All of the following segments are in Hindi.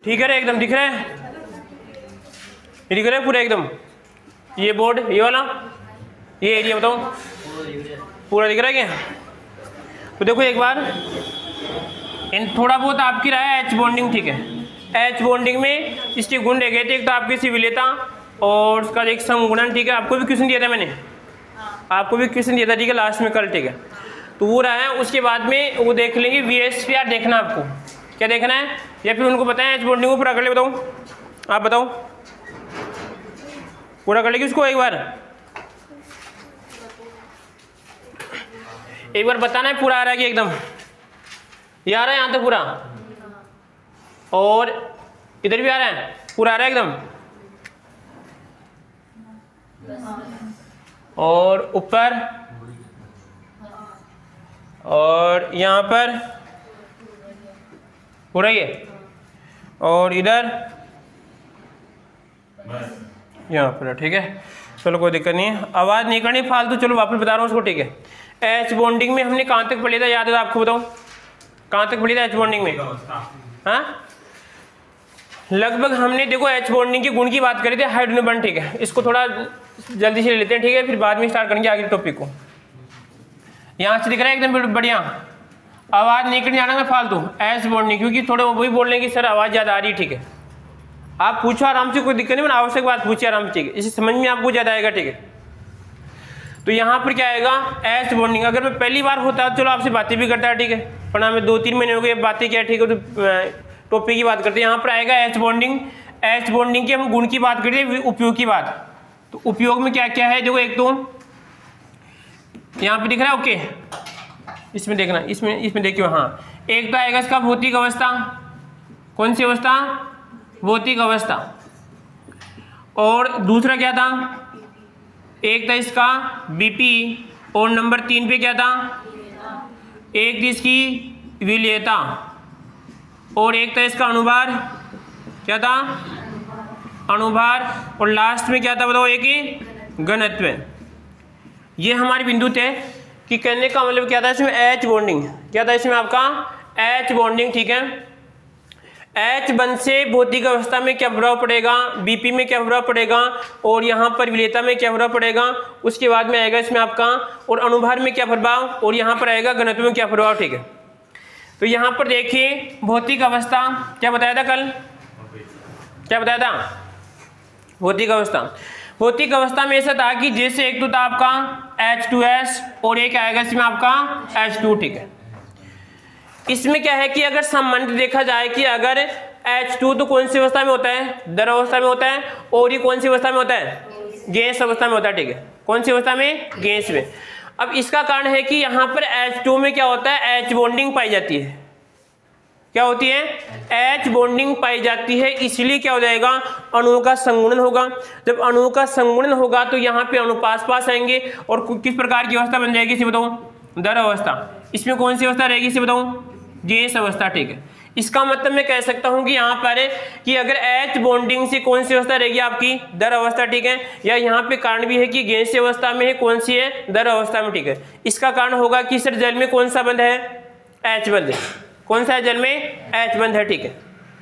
ठीक है, एकदम दिख रहा है, दिख रहा है पूरा एकदम। ये बोर्ड, ये वाला, ये एरिया बताओ पूरा दिख रहा है क्या? तो देखो एक बार इन थोड़ा बहुत आपकी रहा है एच बॉन्डिंग, ठीक है। एच बॉन्डिंग में इसके गुण रह गए थे, एक तो आपकी सिविलियता और उसका एक समगुणन, ठीक है। आपको भी क्वेश्चन दिया था मैंने, आपको भी क्वेश्चन दिया था, ठीक है, लास्ट में कल, ठीक है। तो वो रहा है। उसके बाद में वो देख लेंगे VSPR देखना, आपको क्या देखना है या फिर उनको बताएं एच बॉन्डिंग को पूरा कर ले, बताओ आप बताओ, पूरा कर लेगी उसको एक बार बताना है पूरा आ रहा है कि एकदम ये आ रहा है यहाँ तक पूरा, और इधर भी आ रहा है पूरा, आ रहा है एकदम, और ऊपर और यहाँ पर पूरा ही है, और इधर यहाँ पर, ठीक है। चलो कोई दिक्कत नहीं है, आवाज़ नहीं करनी फालतू। चलो वापस बता रहा हूँ उसको, ठीक है। एच बॉन्डिंग में हमने कहाँ तक पढ़ा था, याद है आपको, बताओ कहाँ तक पढ़ी था एच बॉन्डिंग में? हाँ, लगभग हमने देखो एच बॉन्डिंग के गुण की बात करी थी, हाइड्रोजन बॉन्ड, ठीक है। इसको थोड़ा जल्दी से ले लेते हैं, ठीक है, फिर बाद में स्टार्ट करेंगे आगे टॉपिक को। यहाँ से दिख रहा है एकदम बढ़िया, आवाज़ नहीं करनी जाना मैं फालतू एच बॉन्डिंग, क्योंकि थोड़े वही बोल रहे हैं कि सर आवाज़ ज़्यादा आ रही है, ठीक है। आप पूछो आराम से, कोई दिक्कत नहीं, मैंने आवश्यक बात पूछी आराम से, ठीक है, इसे समझ में आपको ज़्यादा आएगा, ठीक है। तो यहाँ पर क्या आएगा एच बॉन्डिंग। अगर मैं पहली बार होता तो चलो आपसे बातें भी करता है, ठीक है, पर हमें 2-3 महीने हो गए बातें क्या, ठीक है, तो टॉपिक की बात करते हैं। यहाँ पर आएगा एच बॉन्डिंग। एच बॉन्डिंग के हम गुण की बात करते हैं, उपयोग की बात। तो उपयोग में क्या क्या है देखो, एक तो यहाँ पे दिख रहा है, ओके, इसमें देखना, इसमें देखियो, हाँ, एक तो आएगा इसका भौतिक अवस्था। कौन सी अवस्था? भौतिक अवस्था। और दूसरा क्या था, एक था इसका BP, और नंबर 3 पे क्या था, एक थी इसकी विलेयता, और एक था इसका अनुभार। क्या था? अनुभार। और लास्ट में क्या था बताओ, एक ही घनत्व। ये हमारे बिंदु थे कि कहने का मतलब क्या था इसमें एच बॉन्डिंग। क्या था इसमें आपका एच बॉन्डिंग, ठीक है। एच बंध से भौतिक अवस्था में क्या प्रभाव पड़ेगा, BP में क्या प्रभाव पड़ेगा, और यहाँ पर विलेयता में क्या प्रभाव पड़ेगा, उसके बाद में आएगा इसमें आपका, और अनुभार में क्या प्रभाव, और यहाँ पर आएगा घनत्व में क्या प्रभाव, ठीक है। तो यहाँ पर देखिए भौतिक अवस्था क्या बताया था कल, क्या बताया था भौतिक अवस्था। भौतिक अवस्था में ऐसा था कि जैसे एक तो था आपका H2S और एक आएगा इसमें आपका H2, ठीक है। इसमें क्या है कि अगर संबंध देखा जाए कि अगर H2 तो कौन सी अवस्था में होता है, द्रव अवस्था में होता है, और ये कौन सी अवस्था में होता है, गैस अवस्था में होता है, ठीक है। कौन सी अवस्था में? गैस में। अब इसका कारण है कि यहाँ पर H2 में क्या होता है, H बॉन्डिंग पाई जाती है। क्या होती है? H बॉन्डिंग पाई जाती है, इसलिए क्या हो जाएगा, अणुओं का संगुणन होगा। जब अणुओं का संगुणन होगा तो यहाँ पे अणु पास पास आएंगे, और किस प्रकार की अवस्था बन जाएगी इसे बताओ, द्रव अवस्था। इसमें कौन सी अवस्था रहेगी इसे बताओ, गैस अवस्था, ठीक है। इसका मतलब मैं कह सकता हूं कि यहाँ पर कि अगर H बॉन्डिंग से कौन सी अवस्था रहेगी आपकी, द्रव अवस्था, ठीक है। या यहाँ पे कारण भी है कि गैसीय अवस्था में है, कौन सी है, द्रव अवस्था में, ठीक है। इसका कारण होगा कि सर जल में कौन सा बंध है, H बंध है। कौन सा है जल में? H बंध है, ठीक है,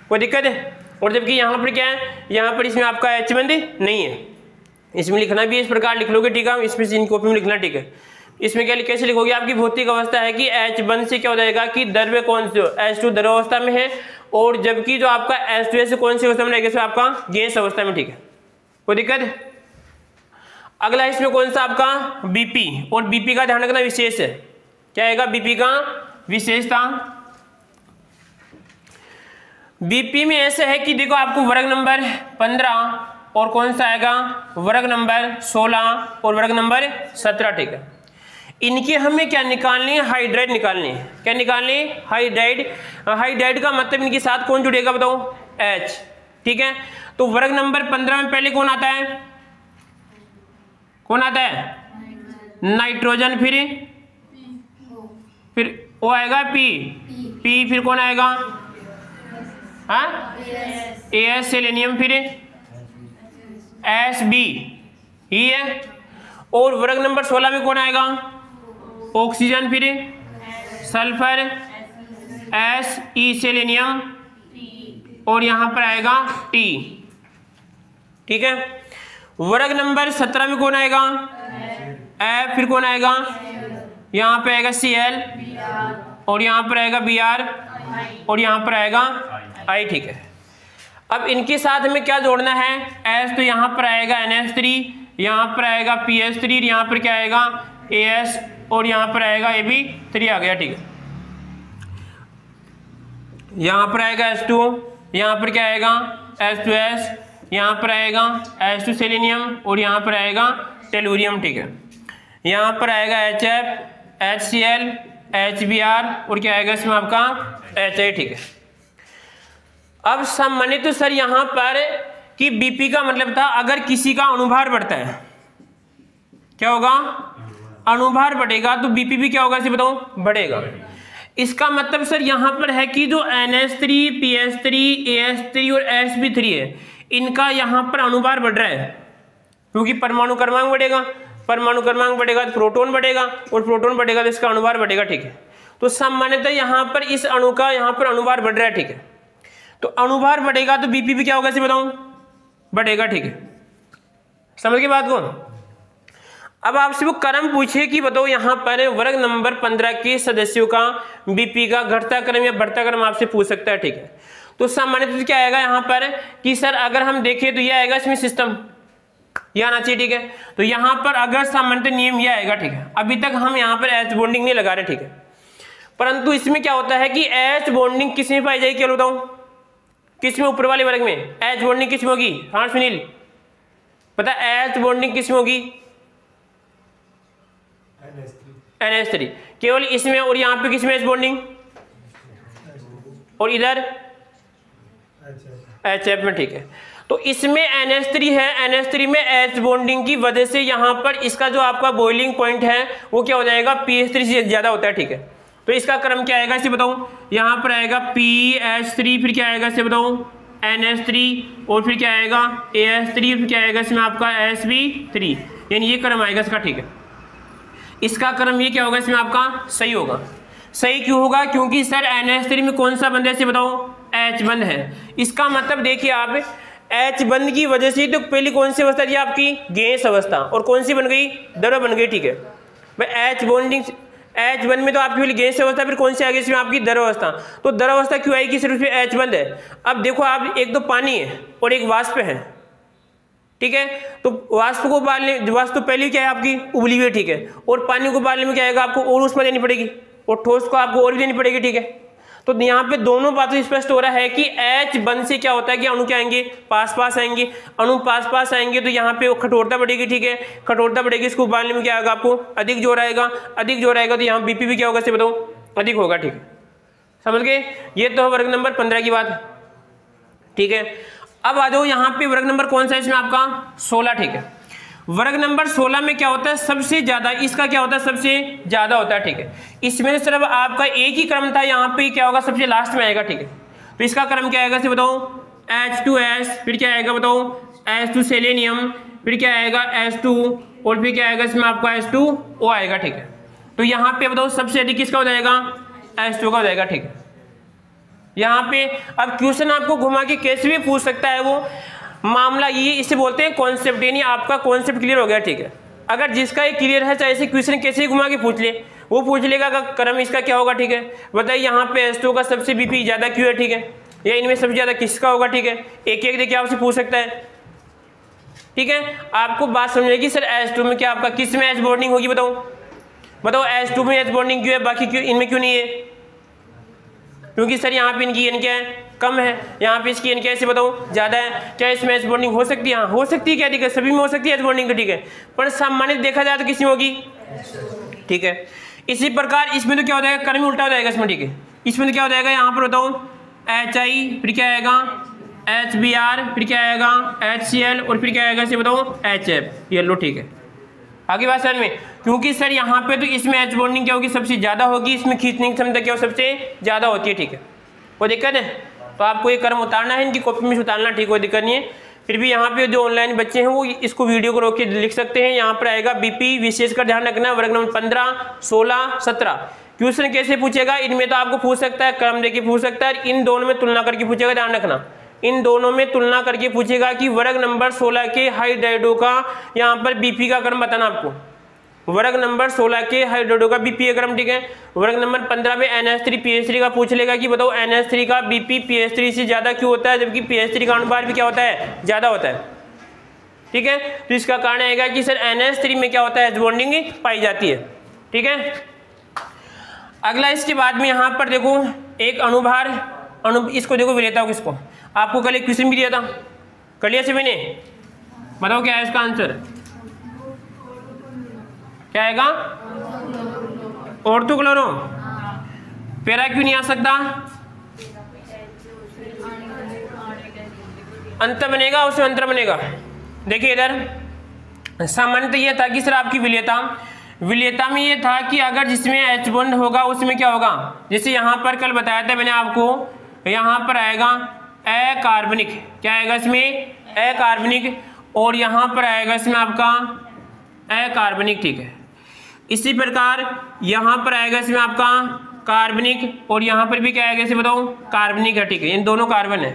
कोई दिक्कत है। और जबकि यहाँ पर क्या है, यहाँ पर इसमें आपका H बंध नहीं है। इसमें लिखना भी इस प्रकार लिख लोगे, ठीक है, इसमें इन कॉपी में लिखना, ठीक है। इसमें क्या कैसे लिखोगे, आपकी भौतिक अवस्था है कि H बंध से क्या हो जाएगा कि द्रव्य कौन से H2 द्रव अवस्था में है, और जबकि जो आपका H2S से कौन सी अवस्था में रहेगा, आपका गैस अवस्था में, ठीक है, कोई दिक्कत। अगला इसमें कौन सा आपका BP, और BP का ध्यान रखना विशेष है। क्या आएगा BP का विशेषता? BP में ऐसा है कि देखो आपको वर्ग नंबर 15 और कौन सा आएगा वर्ग नंबर 16 और वर्ग नंबर 17, ठीक है। इनके हमें क्या निकालनी है, हाइड्राइड निकालनी है। क्या निकालनी है? हाइड्राइड। हाइड्राइड का मतलब इनके साथ कौन जुड़ेगा बताओ, H, ठीक है। तो वर्ग नंबर 15 में पहले कौन आता है, कौन आता है, नाइट्रोजन, फिर O आएगा P, फिर कौन आएगा, हाँ, AS सेलेनियम, फिर SB, ही है। और वर्ग नंबर 16 में कौन आएगा, ऑक्सीजन, फिर सल्फर, SE सेलेनियम, और यहाँ पर आएगा T, ठीक है। वर्ग नंबर 17 में कौन आएगा? F, फिर कौन आएगा? यहाँ पे आएगा Cl, और यहाँ पर आएगा Br, और यहाँ पर आएगा I, ठीक है। अब इनके साथ हमें क्या जोड़ना है? S, तो यहाँ पर आएगा NH3, यहाँ पर आएगा PS3, यहाँ पर क्या आएगा AS, और यहाँ पर आएगा AB3 आ गया, ठीक है। यहाँ पर आएगा H2, यहाँ पर क्या आएगा H2S, यहाँ पर आएगा H2 सेलेनियम, और यहाँ पर आएगा टेलुरियम, ठीक है। यहाँ पर आएगा HF, HCl, HBr, और क्या आएगा इसमें आपका HI, ठीक है। अब सम्मानित तो सर यहाँ पर कि बीपी का मतलब था अगर किसी का अणुभार बढ़ता है, क्या होगा? अणुभार बढ़ेगा तो बीपी भी क्या होगा इसे बताओ? बढ़ेगा। इसका मतलब सर यहाँ पर है कि जो NH3, PS3, AS3 और SB3 है, इनका यहाँ पर अणुभार बढ़ रहा है, क्योंकि परमाणु क्रमांक बढ़ेगा, परमाणु क्रमांक बढ़ेगा तो प्रोटॉन बढ़ेगा, और प्रोटॉन बढ़ेगा तो इसका अणुभार बढ़ेगा, ठीक है। तो सामान्यतः यहाँ पर इस अणु का यहाँ पर अणुभार बढ़ रहा है, ठीक है। तो अणुभार बढ़ेगा तो बीपी भी क्या होगा इसे बताऊं? बढ़ेगा, ठीक है। समझ के बात को? अब आपसे वो क्रम पूछे कि बताओ यहाँ पर वर्ग नंबर 15 के सदस्यों का बीपी का घटता क्रम या बढ़ता क्रम आपसे पूछ सकता है, ठीक है। तो सामान्यतः क्या आएगा यहाँ पर कि सर अगर हम देखें तो यह आएगा इसमें सिस्टम, यह आना चाहिए, ठीक है। तो यहाँ पर अगर सामान्यतः नियम यह आएगा, ठीक है। अभी तक हम यहाँ पर H बॉन्डिंग नहीं लगा रहे, ठीक है। परंतु इसमें क्या होता है कि H बॉन्डिंग किस में पाई जाएगी, क्या बताऊं? किस में? ऊपर वाले वर्ग में। H बॉन्डिंग किस में होगी? हाँ सुनील पता H बॉन्डिंग किस में होगी? NH3 केवल इसमें, और यहाँ पे किस में H बॉन्डिंग? और इधर HF में, ठीक है। तो इसमें NH3 है, NH3 में H बॉन्डिंग की वजह से यहाँ पर इसका जो आपका बॉइलिंग पॉइंट है वो क्या हो जाएगा? pH3 से ज्यादा होता है, ठीक है। तो इसका क्रम क्या आएगा इसे बताऊं? यहाँ पर आएगा PH3, फिर क्या आएगा इसे बताऊं? NH3, और फिर क्या आएगा AS3, फिर क्या आएगा इसमें आपका SB3, यानी ये क्रम आएगा इसका, ठीक है। इसका क्रम ये क्या होगा इसमें आपका? सही होगा। सही क्यों होगा? क्योंकि सर NH3 में कौन सा बंद है इसे बताओ? H बंद है। इसका मतलब देखिए आप, H बंद की वजह से तो पहली कौन सी अवस्था थी आपकी? गैस अवस्था, और कौन सी बन गई? द्रव बन गई, ठीक है भाई। H बॉन्डिंग H बंद में तो आपकी पहले गैस अवस्था, फिर कौन सी आ गई इसमें आपकी? द्रव अवस्था। तो द्रव अवस्था क्यों आएगी? सिर्फ इसमें H बंद है। अब देखो आप, एक तो पानी है और एक वाष्प है, ठीक है। तो वाष्प को उबालने, वाष्प तो पहले क्या है आपकी? उबली हुई है, ठीक है। और पानी को उबालने में क्या आएगा? आपको और ऊष्मा देनी पड़ेगी, और ठोस को आपको और भी देनी पड़ेगी, ठीक है। तो यहाँ पे दोनों बातों स्पष्ट हो रहा है कि H बंद से क्या होता है कि अणु क्या आएंगे? पास पास आएंगे। अणु पास पास आएंगे तो यहाँ पे कठोरता बढ़ेगी, ठीक है। कठोरता बढ़ेगी, इसको उबालने में क्या आएगा? आपको अधिक जोर आएगा। अधिक जोर आएगा तो यहाँ बीपी भी क्या होगा इसे बताओ? अधिक होगा, ठीक है। समझ गए? ये तो वर्ग नंबर 15 की बात, ठीक है। अब आ जाओ यहाँ पे वर्ग नंबर कौन सा है इसमें आपका? 16, ठीक है। वर्ग नंबर 16 में क्या होता है? सबसे ज्यादा, इसका क्या होता है? सबसे ज्यादा होता है, ठीक है। इसमें सिर्फ आपका एक ही क्रम था, यहाँ पे क्या होगा? सबसे लास्ट में आएगा, ठीक है। तो इसका क्रम क्या आएगा इसे बताओ? H2S, फिर क्या आएगा बताओ? H2 सेलेनियम, फिर क्या आएगा? H2, और फिर क्या आएगा इसमें आपका? H2O आएगा, ठीक है। तो यहाँ पे बताओ सबसे अधिक किसका हो जाएगा? H2 का हो जाएगा, ठीक है। यहाँ पे अब क्वेश्चन आपको घुमा के कैसे भी पूछ सकता है वो मामला, ये इसे बोलते हैं कॉन्सेप्ट, यानी आपका कॉन्सेप्ट क्लियर हो गया, ठीक है। अगर जिसका ये क्लियर है, चाहे इसे क्वेश्चन कैसे ही घुमा के पूछ ले, वो पूछ लेगा क्रम इसका क्या होगा, ठीक है। बताइए यहाँ पे H2 का सबसे बीपी ज्यादा क्यों है, ठीक है, या इनमें सबसे ज्यादा किसका होगा, ठीक है। एक एक देखिए आपसे पूछ सकता है, ठीक है। आपको बात समझेगी सर H2 में क्या आपका किस में H बॉन्डिंग होगी, बताओ बताओ H2 में H बॉन्डिंग क्यों है, बाकी क्यों इनमें क्यों नहीं है? क्योंकि सर यहाँ पे इनकी एन क्या है? कम है। यहाँ पे इसकी एन क्या है इसे बताओ? ज्यादा है। क्या इसमें एच बॉन्डिंग हो सकती है? हाँ हो सकती है, क्या दिक्कत? सभी में हो सकती है एच बॉन्डिंग, तो ठीक है। पर सामान्य देखा जाए तो किस में होगी, ठीक है। इसी प्रकार इसमें तो क्या हो जाएगा? क्रम उल्टा हो जाएगा इसमें, ठीक है। इसमें तो क्या हो जाएगा? यहाँ पर बताओ HI, फिर क्या आएगा HBr, फिर क्या आएगा HCl, और फिर क्या आएगा इसे बताओ HF, ये लो, ठीक है। आगे बात सर में, क्योंकि सर यहाँ पे तो इसमें H बॉन्डिंग क्या होगी? सबसे ज्यादा होगी, इसमें खींचने की क्षमता क्या हो? सबसे ज्यादा होती है, ठीक है। कोई दिक्कत है? तो आपको ये क्रम उतारना है, इनकी कॉपी में उतारना, ठीक, कोई दिक्कत नहीं है। फिर भी यहाँ पे जो ऑनलाइन बच्चे हैं वो इसको वीडियो को रोक के लिख सकते हैं। यहाँ पर आएगा बीपी, विशेषकर ध्यान रखना वर्ग नंबर 15, 16, 17। क्वेश्चन कैसे पूछेगा? इनमें तो आपको पूछ सकता है, क्रम देके पूछ सकता है, इन दोनों में तुलना करके पूछेगा, ध्यान रखना। इन दोनों में तुलना करके पूछेगा कि वर्ग नंबर 16 के हाइड्राइडो का यहाँ पर बीपी का क्रम बताना आपको। वर्ग नंबर 16 के हाइड्राइडो का बीपी का क्रम, ठीक है। वर्ग नंबर 15 में NH3PH3 का पूछ लेगा कि बताओ NH3 का बीपी PH3 से ज्यादा क्यों होता है, जबकि PH3 का अनुपात भी क्या होता है, ज्यादा होता है, ठीक है। तो इसका कारण आएगा कि सर NH3 में क्या होता है, H बॉन्डिंग पाई जाती है, ठीक है। अगला इसके बाद में यहाँ पर देखो एक अनुभार इसको देखो विलेता किसको, आपको कल एक क्वेश्चन भी दिया था, कर लिया से मैंने, बताओ क्या है इसका आंसर, क्या आएगा, ऑर्थोक्लोरो। पैरा क्यों नहीं आ सकता, अंतर बनेगा, उसमें अंतर बनेगा। देखिए इधर सामान्यतः यह था कि सर आपकी विलेयता में ये था कि अगर जिसमें H बॉन्ड होगा उसमें क्या होगा, जैसे यहाँ पर कल बताया था मैंने आपको, यहाँ पर आएगा अकार्बनिक, क्या आएगा इसमें, अकार्बनिक, और यहाँ पर आएगा इसमें आपका अकार्बनिक, ठीक है। इसी प्रकार यहाँ पर आएगा इसमें आपका कार्बनिक, और यहाँ पर भी क्या आएगा इसे बताओ, कार्बनिक है, ठीक है। इन दोनों कार्बन है।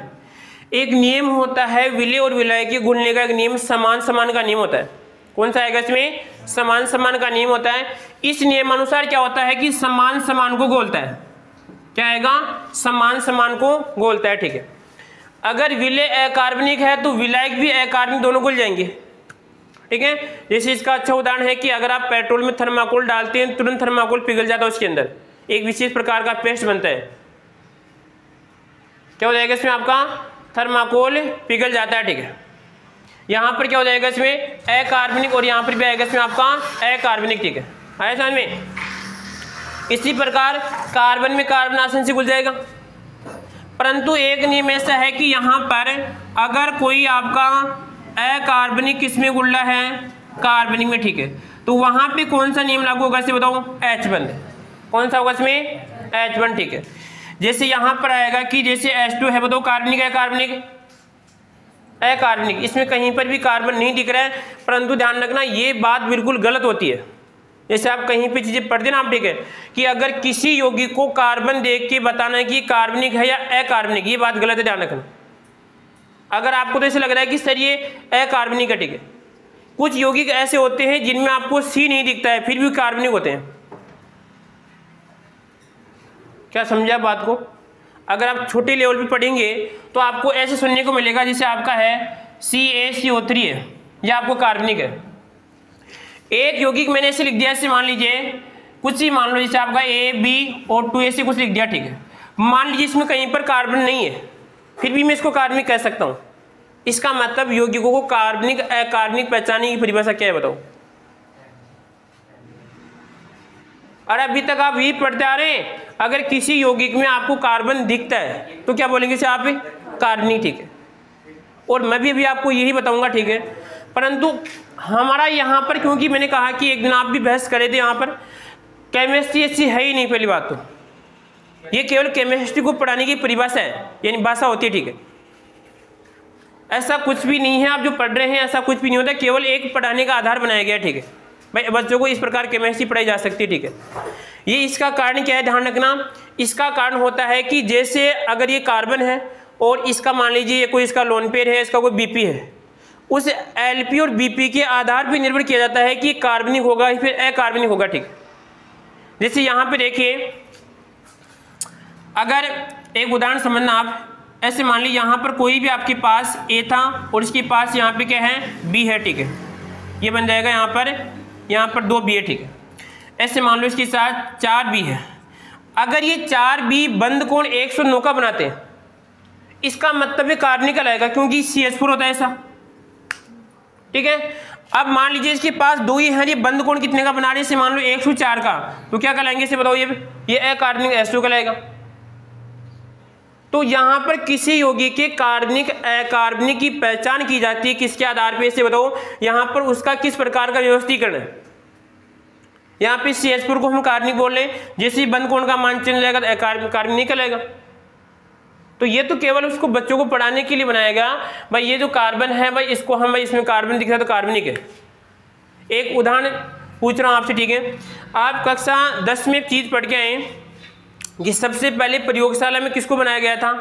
एक नियम होता है विलय और विलय के गुणने का, एक नियम समान समान का नियम होता है। कौन सा आएगा इसमें, समान समान का नियम होता है। इस नियम अनुसार क्या होता है कि समान समान को घोलता है, क्या आएगा, समान समान को घोलता है, ठीक है। अगर विलय अकार्बनिक है तो विलायक भी अकार्बनिक दोनों घुल जाएंगे, ठीक है। जैसे इसका अच्छा उदाहरण है कि अगर आप पेट्रोल में थर्माकोल डालते हैं तुरंत थर्माकोल पिघल जाता है, उसके अंदर एक विशेष प्रकार का पेस्ट बनता है, क्या हो जाएगा इसमें आपका, थर्माकोल पिघल जाता है, ठीक है। यहाँ पर क्या हो जाएगा इसमें अकार्बनिक, और यहाँ पर भी आएगा इसमें आपका अकार्बनिक, ठीक है, आया समझ में। इसी प्रकार कार्बन में कार्बन आसानी से घुल जाएगा, परंतु एक नियम ऐसा है कि यहाँ पर अगर कोई आपका अकार्बनिक किसमें घुल रहा है, कार्बनिक में, ठीक है, तो वहाँ पे कौन सा नियम लागू होगा इसे बताओ, H बंद, कौन सा होगा इसमें, H बंद, ठीक है। जैसे यहाँ पर आएगा कि जैसे H2 है, बताओ कार्बनिक है, कार्बनिक अकार्बनिक, इसमें कहीं पर भी कार्बन नहीं दिख रहा है, परंतु ध्यान रखना ये बात बिल्कुल गलत होती है। जैसे आप कहीं पे चीजें पढ़ते ना आप, ठीक है, कि अगर किसी यौगिक को कार्बन देख के बताना है कि कार्बनिक है या अकार्बनिक, ये बात गलत है, ध्यान रखना। अगर आपको तो ऐसे लग रहा है कि सर ये अकार्बनिक है, ठीक है, कुछ यौगिक ऐसे होते हैं जिनमें आपको C नहीं दिखता है फिर भी कार्बनिक होते हैं, क्या समझा बात को। अगर आप छोटे लेवल पे पढ़ेंगे तो आपको ऐसे सुनने को मिलेगा जैसे आपका है CaCO3 है, यह आपको कार्बनिक है। एक यौगिक मैंने ऐसे लिख दिया, ऐसे मान लीजिए कुछ ही मान लो, जैसे आपका AbO2 ऐसे कुछ लिख दिया, ठीक है। मान लीजिए इसमें कहीं पर कार्बन नहीं है, फिर भी मैं इसको कार्बनिक कह सकता हूँ। इसका मतलब यौगिकों को कार्बनिक अकार्बनिक पहचानने की परिभाषा क्या है बताओ। अरे अभी तक आप यही पढ़ते आ रहे हैं, अगर किसी यौगिक में आपको कार्बन दिखता है तो क्या बोलेंगे इसे आप, कार्बनिक, ठीक है। और मैं भी अभी आपको यही बताऊंगा, ठीक है। परंतु हमारा यहाँ पर, क्योंकि मैंने कहा कि एक दिन आप भी बहस करे थे, यहाँ पर केमिस्ट्री ऐसी है ही नहीं। पहली बात तो ये केवल केमिस्ट्री को पढ़ाने की परिभाषा है, यानी भाषा होती है, ठीक है। ऐसा कुछ भी नहीं है, आप जो पढ़ रहे हैं ऐसा कुछ भी नहीं होता, केवल एक पढ़ाने का आधार बनाया गया, ठीक है भाई। बच्चों को इस प्रकार केमिस्ट्री पढ़ाई जा सकती है, ठीक है। ये इसका कारण क्या है, ध्यान रखना। इसका कारण होता है कि जैसे अगर ये कार्बन है और इसका मान लीजिए ये कोई इसका लोन पेयर है, इसका कोई बीपी है, उस एलपी और बीपी के आधार पर निर्भर किया जाता है कि कार्बनिक होगा या फिर अकार्बनिक होगा, ठीक। जैसे यहाँ पे देखिए, अगर एक उदाहरण समझना आप, ऐसे मान लीजिए यहाँ पर कोई भी आपके पास ए था और इसके पास यहाँ पे क्या है, बी है, ठीक है। ये बन जाएगा यहाँ पर 2 बी है, ठीक है। ऐसे मान लो इसके साथ 4 बी है। अगर ये 4 बी बंद कोण 109 का बनाते हैं, इसका मतलब है कार्बनिक आएगा, क्योंकि CH4 होता है ऐसा, ठीक है। अब मान लीजिए इसके पास 2 ही है, ये बंद कोण कितने का बना रहे हैं, इसे मान लो 104 का, तो क्या कहलाएंगे इसे बताओ, ये अकार्बनिक H2 कहलाएगा। तो यहाँ पर किसी यौगिक के कार्बनिक अकार्बनिक की पहचान की जाती है किसके आधार पे, इसे बताओ। यहाँ पर उसका किस प्रकार का व्यवस्थीकरण है। यहाँ पे CH4 को हम कार्बनिक बोल रहे हैं, जैसे ही बंद कोण का मान चेंज जाएगा तो कार्बनिक निकलेगा। तो ये तो केवल उसको बच्चों को पढ़ाने के लिए बनाया गया, भाई ये जो कार्बन है भाई इसको हम, भाई इसमें कार्बन दिख रहा है तो कार्बनिक है। एक उदाहरण पूछ रहा हूँ आपसे, ठीक है। आप कक्षा 10 में एक चीज पढ़ के आए कि सबसे पहले प्रयोगशाला में किसको बनाया गया था,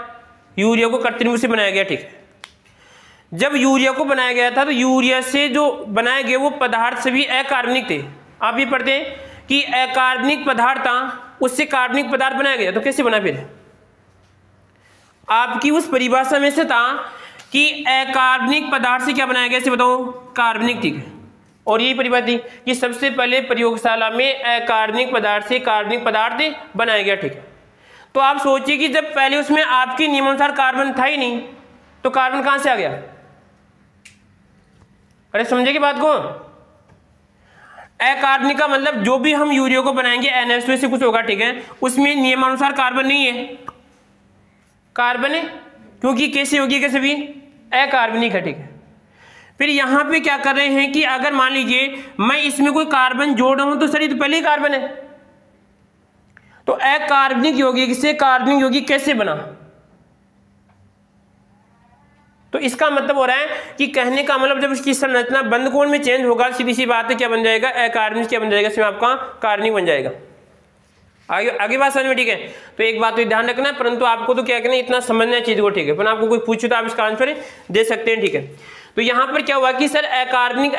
यूरिया को कृत्रिम से बनाया गया, ठीक है। जब यूरिया को बनाया गया था तो यूरिया से जो बनाए गए वो पदार्थ सभी अकार्बनिक थे। आप ये पढ़ते हैं कि अकार्बनिक पदार्थ था, उससे कार्बनिक पदार्थ बनाया गया, तो कैसे बना फिर? आपकी उस परिभाषा में से था कि अकार्बनिक पदार्थ से क्या बनाया गया, इसे बताओ, कार्बनिक, ठीक है। और यही परिभाषा थी कि सबसे पहले प्रयोगशाला में अकार्बनिक पदार्थ से कार्बनिक पदार्थ बनाया गया, ठीक है। तो आप सोचिए कि जब पहले उसमें आपके नियमानुसार कार्बन था ही नहीं, तो कार्बन कहां से आ गया? अरे समझे की बात को? अकार्बनिक का मतलब जो भी हम यूरिया को बनाएंगे NH2 से कुछ होगा, ठीक है, उसमें नियमानुसार कार्बन नहीं है, कार्बन है, क्योंकि कैसे होगी, कैसे भी अकार्बनिक है, ठीक है। फिर यहां पे क्या कर रहे हैं कि अगर मान लीजिए मैं इसमें कोई कार्बन जोड़ रहा हूं तो सर ये तो पहले ही कार्बन है, तो अकार्बनिक यौगिक से कार्बनिक यौगिक कैसे बना? तो इसका मतलब हो रहा है कि कहने का मतलब जब इसकी संरचना बंद कोण में चेंज होगा, सीधी सी बात है, क्या बन जाएगा? अकार्बनिक क्या बन जाएगा? इसमें आपका कार्बनिक बन जाएगा। आगे बात समझ में, ठीक है। तो एक बात तो ध्यान रखना है, परंतु आपको तो क्या करना है, इतना समझना है चीज को, ठीक है। पर आपको कोई पूछे तो आप इसका आंसर दे सकते हैं, ठीक है। तो यहां पर क्या हुआ कि सर अकार्बनिक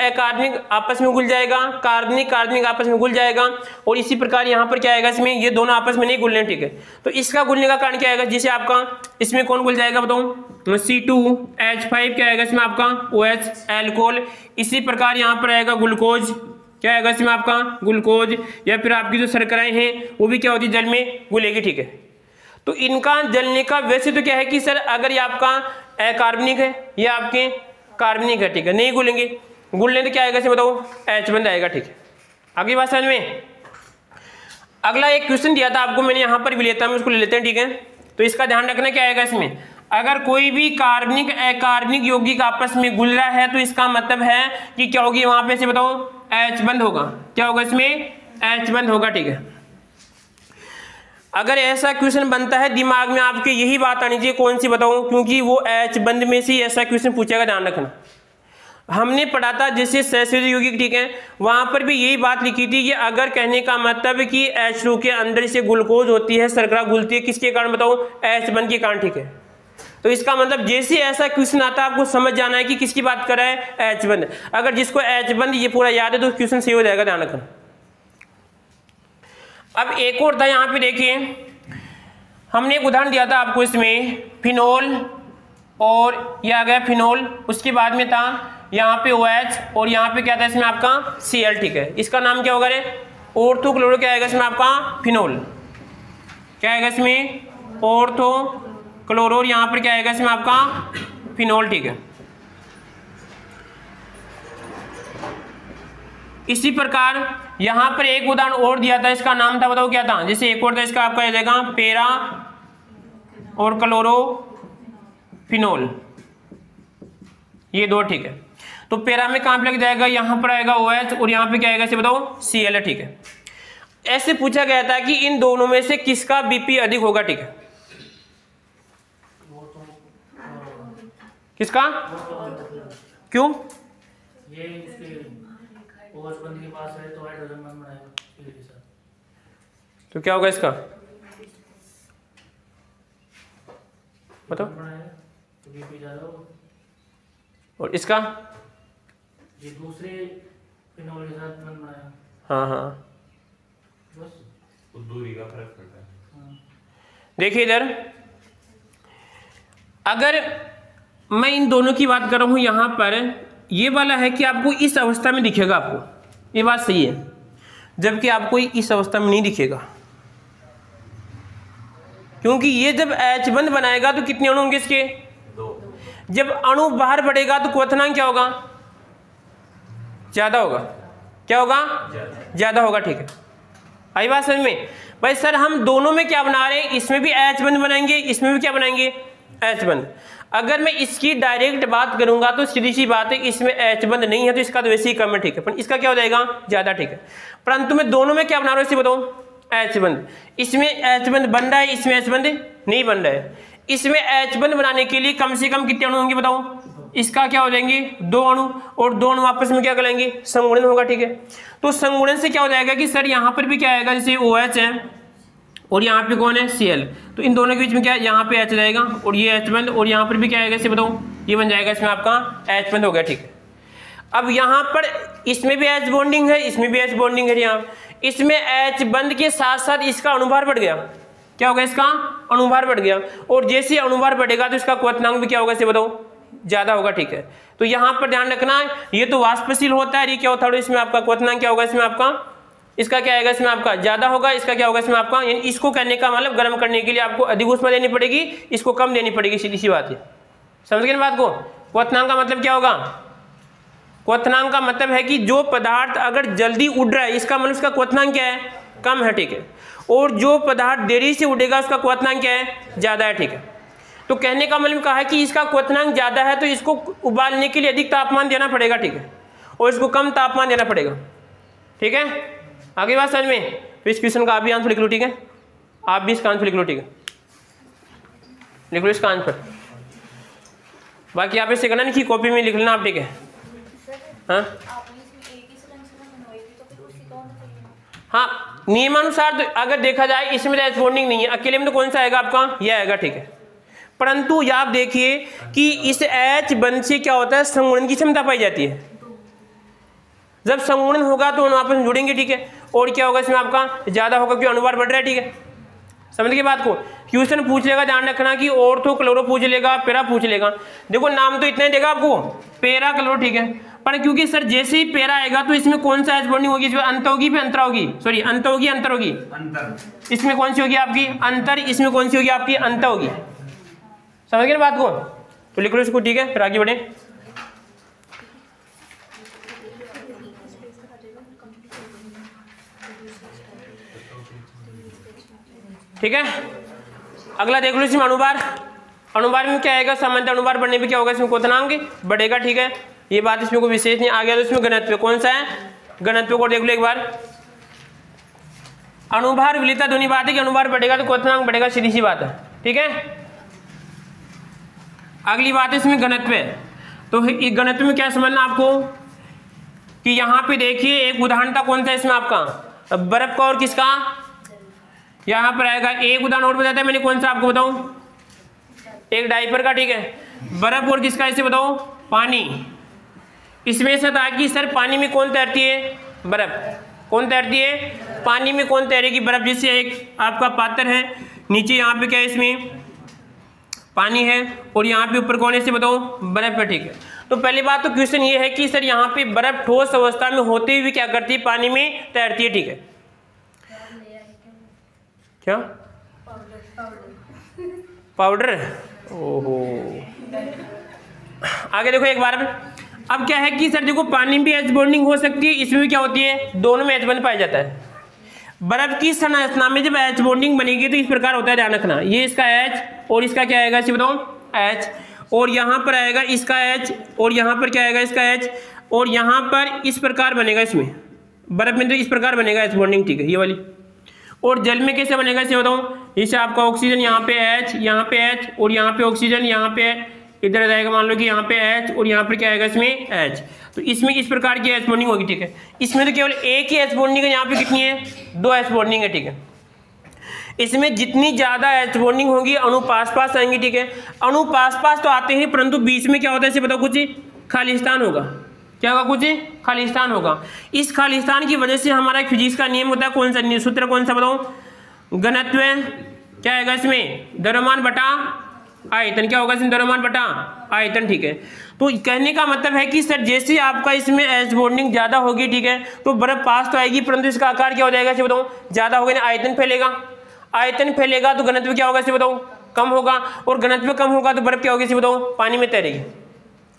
आपस में घुल जाएगा, कार्बनिक आपस में घुल जाएगा, और इसी प्रकार यहां पर क्या आएगा, इसमें ये दोनों आपस में नहीं घुलने, ठीक है। तो इसका घुलने का कारण क्या आएगा, जिसे आपका इसमें कौन घुल जाएगा बताओ? C2H5 क्या आएगा इसमें आपका? OH, alcohol. इसी प्रकार यहां पर आएगा ग्लूकोज, क्या आएगा इसमें आपका? ग्लूकोज। या फिर आपकी जो शर्कराएं हैं वो भी क्या होती है, जल में घुलेगी, ठीक है। तो इनका जलने का वैसे तो क्या है कि सर अगर ये आपका अकार्बनिक है या आपके कार्बनिक है, ठीक है, नहीं घुलेंगे, घुलने तो क्या आएगा इसमें बताओ? H बंद आएगा, ठीक है। आगे बात समझ में। अगला एक क्वेश्चन दिया था आपको, मैंने यहां पर भी लेता हूं, उसको ले लेते हैं, ठीक है। तो इसका ध्यान रखना क्या आएगा इसमें, अगर कोई भी कार्बनिक अकार्बनिक यौगिक आपस में घुल रहा है तो इसका मतलब है कि क्या होगी वहां पे से बताओ? H बंद होगा। क्या होगा इसमें? H बंद होगा, ठीक है। अगर ऐसा क्वेश्चन बनता है दिमाग में आपके यही बात आनी चाहिए, कौन सी बताऊं, क्योंकि वो H बंद में से ऐसा क्वेश्चन पूछेगा, ध्यान रखना। हमने पढ़ा था जैसे सहसंयोजक यौगिक, ठीक है, वहां पर भी यही बात लिखी थी कि अगर कहने का मतलब कि H2 के अंदर से ग्लूकोज होती है, शर्करा घुलती है, किसके कारण बताओ? H बंद के कारण, ठीक है। तो इसका मतलब जैसे ऐसा क्वेश्चन आता है आपको समझ जाना है कि किसकी बात कर रहा है? H बंद। अगर जिसको H बंद ये पूरा याद है तो क्वेश्चन सही हो जाएगा, ध्यान रखना। अब एक और था, यहाँ पे देखिए हमने एक उदाहरण दिया था आपको, इसमें फिनोल और ये आ गया फिनोल, उसके बाद में था यहाँ पे OH और यहाँ पे क्या था इसमें आपका Cl, ठीक है। इसका नाम क्या होगा रे? ऑर्थो क्लोरो, क्या आएगा इसमें आपका? फिनोल। क्या आएगा इसमें? ऑर्थो क्लोरो, और यहाँ पर क्या आएगा इसमें आपका? फिनोल, ठीक है। इसी प्रकार यहां पर एक उदाहरण और दिया था, इसका नाम था बताओ क्या था? जैसे एक और था, इसका आपका जाएगा पेरा और क्लोरो फिनोल, ये दो, ठीक है। तो पेरा में कहां पे लग जाएगा? यहां पर आएगा OH और यहां पे क्या आएगा इसे बताओ? Cl, ठीक है। ऐसे पूछा गया था कि इन दोनों में से किसका BP अधिक होगा, ठीक है। किसका? क्यों? ये OH बंद के पास है तो हाइड्रोजन बंद बनाएगा, तो क्या होगा इसका बताओ? तो BP ज्यादा होगा। और इसका? ये दूसरे फिनोल के साथ बंद बनाएगा। हाँ, बस दूरी का फर्क पड़ता है। देखिए इधर, अगर मैं इन दोनों की बात कर रहा हूं, यहां पर ये वाला है कि आपको इस अवस्था में दिखेगा, आपको ये बात सही है, जबकि आपको इस अवस्था में नहीं दिखेगा, क्योंकि ये जब H बंद बनाएगा तो कितने अणु होंगे इसके? 2। जब अणु बाहर बढ़ेगा तो क्वथनांक क्या होगा? ज्यादा होगा। क्या होगा? ज्यादा होगा, ठीक है। आई बात समझ में? भाई सर हम दोनों में क्या बना रहे हैं, इसमें भी H बंद बनाएंगे, इसमें भी क्या बनाएंगे? H बंद। अगर मैं इसकी डायरेक्ट बात करूंगा तो सीधी सी बात है, इसमें H बंद नहीं है तो इसका तो वैसे ही कम है, ठीक है, पर इसका क्या हो जाएगा? ज्यादा, ठीक है। परंतु मैं दोनों में क्या बना रहा हूं इसे बताओ? H बंद। इसमें H बंद बन रहा है, इसमें H बंद नहीं बन रहा है। इसमें H बंद बनाने के लिए कम से कम कितने अणु होंगे बताओ? इसका क्या हो जाएंगे? 2 अणु, और 2 अणु आपस में क्या करेंगे? संगुणन होगा, ठीक है। तो संगुणन से क्या हो जाएगा कि सर यहां पर भी क्या आएगा, जैसे OH है और यहाँ पे कौन है Cl। तो इन दोनों के बीच में क्या है, यहाँ पे H रहेगा और ये H बंद, और यहाँ पर भी क्या आएगा इसे बताओ, ये बन जाएगा इसमें आपका H बंद हो गया, ठीक है। अब यहाँ पर इसमें भी H बॉन्डिंग है, इसमें भी H बॉन्डिंग है, यहाँ इसमें H बंद के साथ साथ इसका अणुभार बढ़ गया। क्या होगा, इसका अणुभार बढ़ गया, और जैसे अणुभार बढ़ेगा तो इसका क्वथनांक भी क्या होगा इसे बताओ, ज्यादा होगा, ठीक है। तो यहाँ पर ध्यान रखना, ये तो वाष्पशील होता है, ये क्या होता है, इसमें आपका क्वथनांक क्या होगा, इसमें आपका, इसका क्या आएगा, इसमें आपका ज्यादा होगा, इसका क्या होगा इसमें आपका, यानी इसको करने का मतलब गर्म करने के लिए आपको अधिक ऊष्मा देनी पड़ेगी, इसको कम देनी पड़ेगी, सीधी सी बात है। समझ गए बात को। क्वथनांक का मतलब क्या होगा, क्वथनांक का मतलब है कि जो पदार्थ अगर जल्दी उड़ रहा है इसका मतलब उसका क्वथनांक क्या है, कम है, ठीक है, और जो पदार्थ देरी से उड़ेगा उसका क्वथनांक क्या है, ज्यादा है, ठीक है। तो कहने का मतलब कहा है कि इसका क्वथनांक ज्यादा है तो इसको उबालने के लिए अधिक तापमान देना पड़ेगा, ठीक है, और इसको कम तापमान देना पड़ेगा, ठीक है। आगे बात समझ में। तो इस क्वेश्चन का आप भी आंसर लिख लो, ठीक है, आप भी इसका आंसर लिख लो, ठीक है, लिख लो इसका आंसर। बाकी आप इसे करना नहीं कि कॉपी में लिख लेना आप, ठीक है। हाँ हाँ, नियमानुसार तो अगर देखा जाए इसमें H बॉन्डिंग नहीं है, अकेले में तो कौन सा आएगा आपका, यह आएगा, ठीक है। परंतु आप देखिए कि इस H बंध से क्या होता है, संगुणन की क्षमता पाई जाती है। जब संगुणन होगा तो आपस में जुड़ेंगे, ठीक है, और क्या होगा इसमें आपका ज्यादा होगा क्योंकि अणुभार बढ़ रहा है, ठीक है। समझ के बात को। क्वेश्चन पूछ लेगा, ध्यान रखना कि ऑर्थो क्लोरो पूछ लेगा, पैरा पूछ लेगा। देखो नाम तो इतना ही देगा आपको, पैरा क्लोरो, ठीक है, पर क्योंकि सर जैसे ही पैरा आएगा तो इसमें कौन सा H बॉन्डिंग होगी, इसमें अंत होगी फिर अंतरा होगी, सॉरी अंत होगी अंतर होगी, अंतर। इसमें कौन सी होगी आपकी अंतर, इसमें कौन सी होगी आपकी अंत होगी। समझ गए बात को। तो लिख लो इसको, ठीक है, फिर आगे बढ़े। ठीक है, अगला देख लो इसमें अणुभार। अणुभार में क्या आएगा, सामान्य अणुभार बढ़ने पे क्या होगा, इसमें क्वथनांक बढ़ेगा, ठीक है, ये बात इसमें कोई विशेष नहीं। आ गया तो इसमें घनत्व कौन सा है, घनत्व को देख लो एक बार। अणुभार विलिता ध्वनि बात है कि अणुभार बढ़ेगा तो क्वथनांक बढ़ेगा, सीधी सी बात है, ठीक है। अगली बात है इसमें घनत्व। तो इस घनत्व में क्या समझना आपको कि यहाँ पे देखिए एक उदाहरण था कौन सा इसमें आपका, बर्फ का और किसका, यहाँ पर आएगा एक उदाहरण और बताता है मैंने, कौन सा आपको बताऊं, एक डायपर का, ठीक है, बर्फ और किसका इसे बताओ, पानी। इसमें से था कि सर पानी में कौन तैरती है, बर्फ। कौन तैरती है, पानी में कौन तैरेगी, बर्फ। जिससे एक आपका पात्र है, नीचे यहाँ पे क्या है, इसमें पानी है, और यहाँ पे ऊपर कौन है इसे बताओ, बर्फ है, ठीक है। तो पहली बात तो क्वेश्चन ये है कि सर यहाँ पे बर्फ ठोस अवस्था में होते हुए क्या करती है, पानी में तैरती है, ठीक है। क्या पाउडर, ओहो। आगे देखो एक बार। अब क्या है कि सर देखो पानी में भी H बॉन्डिंग हो सकती है, इसमें भी क्या होती है, दोनों में H बंध पाया जाता है। बर्फ की संरचना में जब H बॉन्डिंग बनेगी तो इस प्रकार होता है, ध्यान रखना, ये इसका H और इसका क्या आएगा इसे बताओ, H, और यहाँ पर आएगा इसका H, और यहाँ पर क्या आएगा इसका H, और यहाँ पर इस प्रकार बनेगा, इसमें बर्फ में तो इस प्रकार बनेगा H बॉन्डिंग, ठीक है, ये वाली। और जल में कैसे बनेगा इसे बताऊं, इसे आपका ऑक्सीजन यहाँ पे H, यहाँ पे H, और यहाँ पे ऑक्सीजन, यहाँ पे इधर जाएगा, मान लो कि यहाँ पे H, और यहाँ पर क्या आएगा इसमें H। तो इसमें इस प्रकार की H बॉन्डिंग होगी, ठीक है। इसमें तो केवल एक ही H बॉन्डिंग है, यहाँ पे कितनी है, 2 H बॉन्डिंग है, ठीक है। इसमें जितनी ज्यादा H बॉन्डिंग होगी अणु पास पास आएंगे, ठीक है। अणु पास पास तो आते हैं, परंतु बीच में क्या होता है इसे बताओ, कुछ खालिस्तान होगा। क्या होगा, कुछ खालिस्तान होगा। इस खालिस्तान की वजह से हमारा फिजिक्स का नियम होता है, कौन सा सूत्र, कौन सा बताओ, घनत्व क्या आएगा इसमें, द्रव्यमान बटा आयतन। क्या होगा इसमें, द्रव्यमान बटा आयतन, ठीक है। तो कहने का मतलब है कि सर जैसे आपका इसमें H बॉन्डिंग ज्यादा होगी, ठीक है, तो बर्फ पास तो आएगी, परंतु इसका आकार क्या हो जाएगा इसे बताओ, ज्यादा होगा, आयतन फैलेगा। आयतन फैलेगा तो घनत्व क्या होगा इसे बताओ, कम होगा, और घनत्व कम होगा तो बर्फ क्या होगी इसे बताओ, पानी में तैरेगी।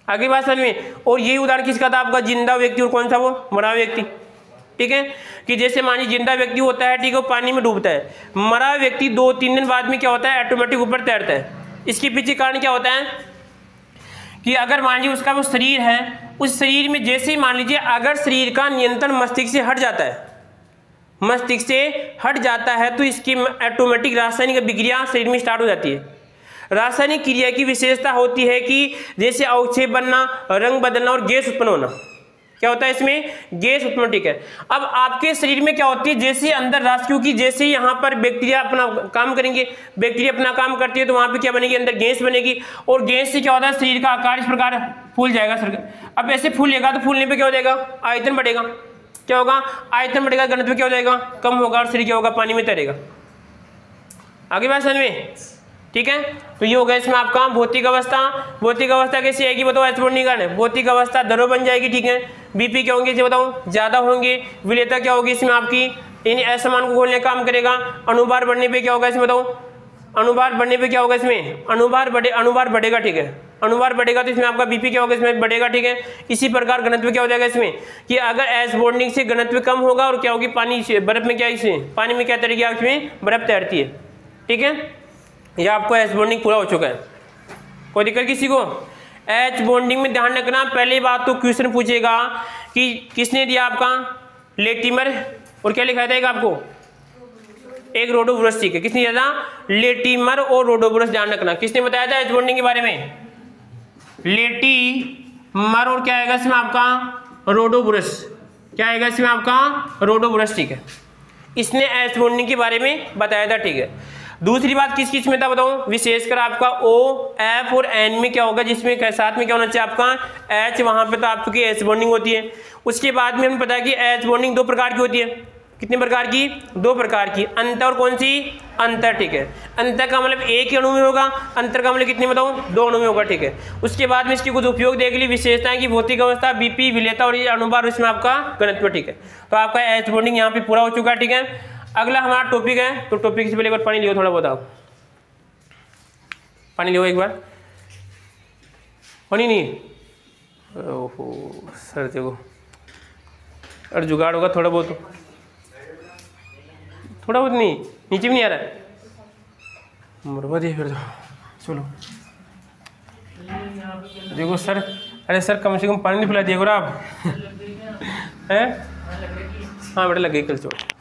आगे बात समझ में। और यही उदाहरण किसका था आपका, जिंदा व्यक्ति, और कौन सा, वो मरा व्यक्ति, ठीक है। कि जैसे मान लीजिए जिंदा व्यक्ति होता है, ठीक है, वो पानी में डूबता है, मरा व्यक्ति 2-3 दिन बाद में क्या होता है, ऑटोमेटिक ऊपर तैरता है। इसके पीछे कारण क्या होता है कि अगर मान लीजिए उसका वो शरीर है, उस शरीर में जैसे ही मान लीजिए अगर शरीर का नियंत्रण मस्तिष्क से हट जाता है, मस्तिष्क से हट जाता है, तो इसकी ऑटोमेटिक रासायनिक अभिक्रिया शरीर में स्टार्ट हो जाती है। रासायनिक क्रिया की विशेषता होती है कि जैसे अवक्षेप बनना, रंग बदलना और गैस उत्पन्न होना। क्या होता है इसमें, गैस उत्पन्न, ठीक है। अब आपके शरीर में क्या होती है, जैसे अंदर राष्ट्र, क्योंकि जैसे ही यहाँ पर बैक्टीरिया अपना काम करेंगे, बैक्टीरिया अपना काम करती है तो वहाँ पे क्या बनेगी, अंदर गैस बनेगी, और गैस से क्या होता है, शरीर का आकार इस प्रकार फूल जाएगा सर। अब ऐसे फूलेगा तो फूलने पे क्या हो जाएगा, आयतन बढ़ेगा, क्या होगा, आयतन बढ़ेगा, घनत्व क्या हो जाएगा, कम होगा, और शरीर क्या होगा, पानी में तैरेगा। आगे बात समझ में, ठीक है। तो ये हो गया इसमें आपका भौतिक अवस्था। भौतिक अवस्था कैसी आएगी बताओ, एच बॉन्डिंग का, भौतिक अवस्था दरो बन जाएगी, ठीक है। बीपी क्या होंगे बताओ, ज्यादा होंगे। विलेयता क्या होगी इसमें आपकी, यानी असमान को खोलने का काम करेगा। अनुभार बढ़ने पे क्या होगा इसमें बताओ, अनुभार बढ़ने पे क्या होगा इसमें, अनुभार बढ़ेगा, ठीक है। अनुभार बढ़ेगा तो इसमें आपका बीपी क्या होगा, इसमें बढ़ेगा, ठीक है। इसी प्रकार घनत्व क्या हो जाएगा इसमें, कि अगर एच बॉन्डिंग से घनत्व कम होगा, और क्या होगी, पानी बर्फ में क्या, इसमें पानी में क्या तैरेगी, इसमें बर्फ तैरती है, ठीक है। यह आपको एच बॉन्डिंग पूरा हो चुका है, कोई दिक्कत किसी को। एच बॉन्डिंग में ध्यान रखना, पहली बात तो क्वेश्चन पूछेगा कि किसने दिया आपका, लेटिमर, और क्या लिखा था आपको, एक रोडोब्रूस, ठीक है। किसने दिया था, लेटिमर और रोडोब्रूस, ध्यान रखना। किसने बताया था एच बॉन्डिंग के बारे में, लेटिमर, और क्या आएगा इसमें आपका, रोडोब्रूस, क्या आएगा इसमें आपका, रोडोब्रूस, ठीक है। इसने एच बॉन्डिंग के बारे में बताया था, ठीक है। दूसरी बात किस किस में था बताऊं, विशेषकर आपका O, F और N में क्या होगा, जिसमें साथ में क्या होना चाहिए आपका H, वहां पे तो आपकी एच बॉन्डिंग होती है। उसके बाद में हमें पता है कि एच बॉन्डिंग दो प्रकार की होती है, कितने प्रकार की, दो प्रकार की, अंतर और कौन सी, अंतर, ठीक है। अंतर का मतलब एक ही अणु में होगा, अंतर का मतलब कितने बताऊं, दो अणु में होगा, ठीक है। उसके बाद में इसकी कुछ उपयोग देख ली, विशेषताएं की भौतिक अवस्था, बीपी, विलेयता, और ये अनुभार, इसमें आपका घनत्व, ठीक है। तो आपका एच बॉन्डिंग यहाँ पे पूरा हो चुका है, ठीक है। अगला हमारा टॉपिक है, तो टॉपिक से पहले एक बार पानी लियो, थोड़ा बहुत आप पानी लियो एक बार, पानी नहीं, ओहो सर देखो, अरे जुगाड़ होगा थोड़ा बहुत, थोड़ा बहुत नहीं, नीचे भी नहीं आ रहा है, मुरबा दिए फिर तो चलो। देखो सर, अरे सर कम से कम पानी नहीं पिला दिया करो आप, हैं, हाँ बेटा लग गई कल चोट।